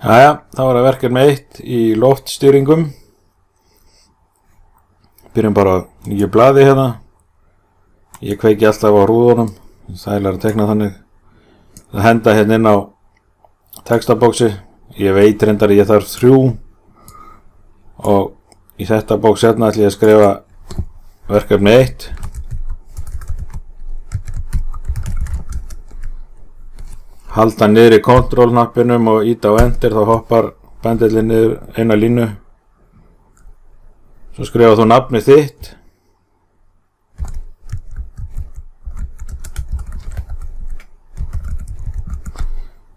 Jæja, þá það verkefni 1 í loftstýringum. Byrjum bara á nýju blaði hérna. Ég kveiki alltaf á rúðunum, sælar að tekna þannig. Það henda hérna inn á textabóksi. Ég veit reyndar ég þarf 3 og í þetta bóks hérna ætla ég að skrifa verkefni 1. Halda niður í kontrollknappinum og íta á enter, þá hoppar bendillinn niður eina línu. Svo skrifa þú nafnið þitt.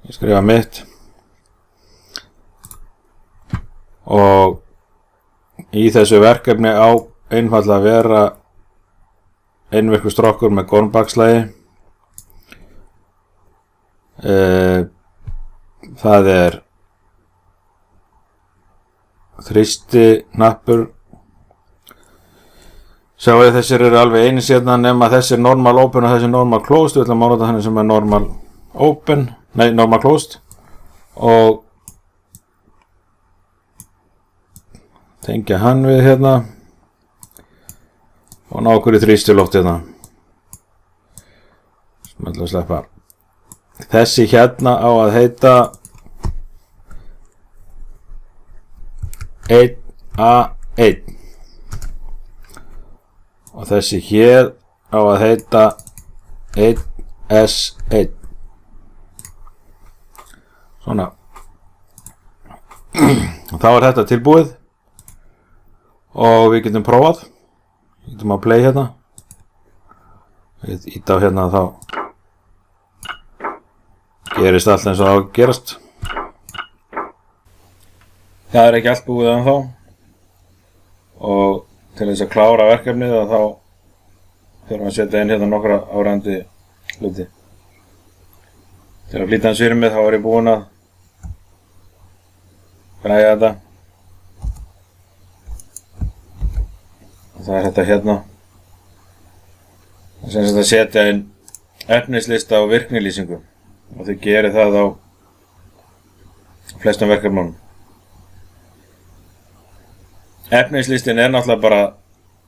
Ég skrifa mitt. Og í þessu verkefni á einfaldlega að vera einvirkur strokkur með gormbakslagi. Það er þrýstiknappur. Sjáu þessir eru alveg eins hérna nema þessi er normal open og þessi er normal closed. Við ætlum að nota henni sem er normal open, normal closed og tengja hann við hérna og ná okkur í þrýstiloft hérna. Smella að sleppa. Þessi hérna á að heita 1A1 og þessi hér á að heita 1S1. Svona. Þá er þetta tilbúið og við getum prófað. Við getum að play hérna. Við íta á hérna þá gerist allt eins og það gerast. Það er ekki allt búið ennþá og til þess að klára verkefnið þá þurfum við að setja inn hérna nokkra árandi hluti. Til að flýta hans fyrir mig þá er ég búinn að græja þetta. Og það er þetta hérna. Það er sem sagt að setja inn efnislista og virknilýsingu. Og þau gerir það á flestum verkefnunum. Efnislistin er náttúrulega bara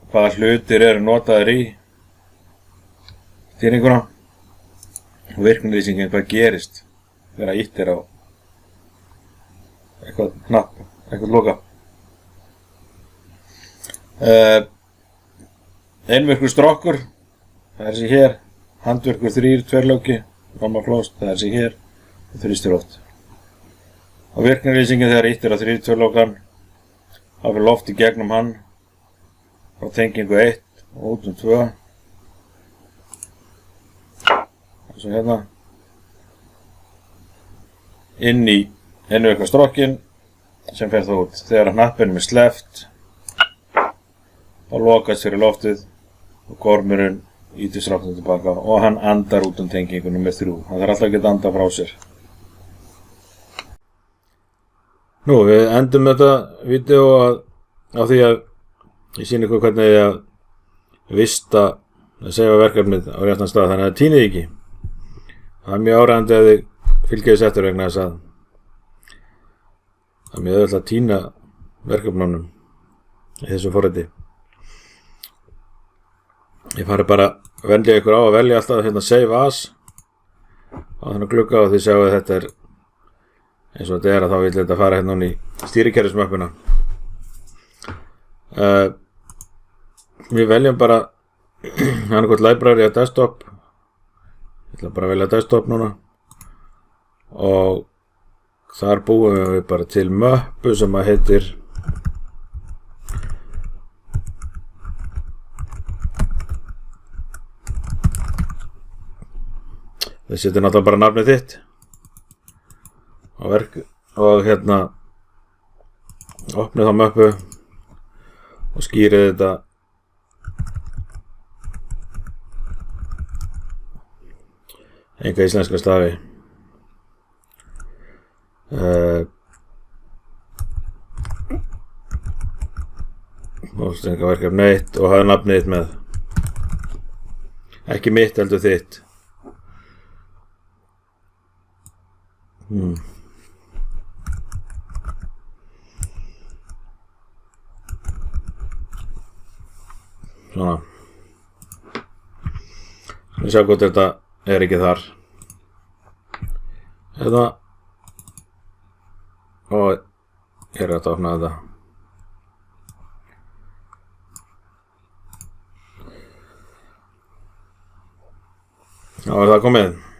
hvaða hlutir eru notaðir í stýringuna. Og virknilýsingin hvað gerist þegar ítt er á eitthvað knapp, eitthvað loka. Einvirkur strokkur, það er þessi hér. Handvirkur 3, tverrlóki. Normal closed, það er þessi hér og þrýstiloft. Og virknilýsingin þegar ítt er á 3 tverrlókan þá fyrir loft í gegnum hann frá tengingu 1 og út 2 og svo hérna inn í einvirka strokkin sem fer þá út. Þegar hnappinum er sleppt þá lokast fyrir loftið og gormurinn ítir stráknum tilbaka og hann andar út tengingunum með 3. Hann þarf alltaf að geta andað frá sér. Nú, við endum þetta vídeó á því að ég sýni ykkur hvernig ég að vista að seifa verkefnið á réttan stað, þannig að það týnið ekki. Það er mjög áræðandi að þið fylgja þess eftir vegna þess að það er mjög auðvitað að týna verkefnunum í þessu forriti. Ég fari bara að venja ykkur á að velja alltaf hérna save as á þennan glugga og þið sjáu að þetta er eins og þetta er að þá vil þetta fara hérna í stýrikerfismöppuna. Við veljum bara annarkot library á desktop. Ég ætla bara að velja desktop núna og þar búum við bara til möppu sem að heitir það setur náttúrulega bara nafnið þitt og hérna opnið þá möppu og skýrið þetta enga íslenska stafi. Og enga verkefni 1 og hafa nafnið þitt með. Ekki mitt heldur þitt. svona. Við sjá hvort þetta er ekki þar. Þetta. Og ég er að opna þetta. Já, er það komið?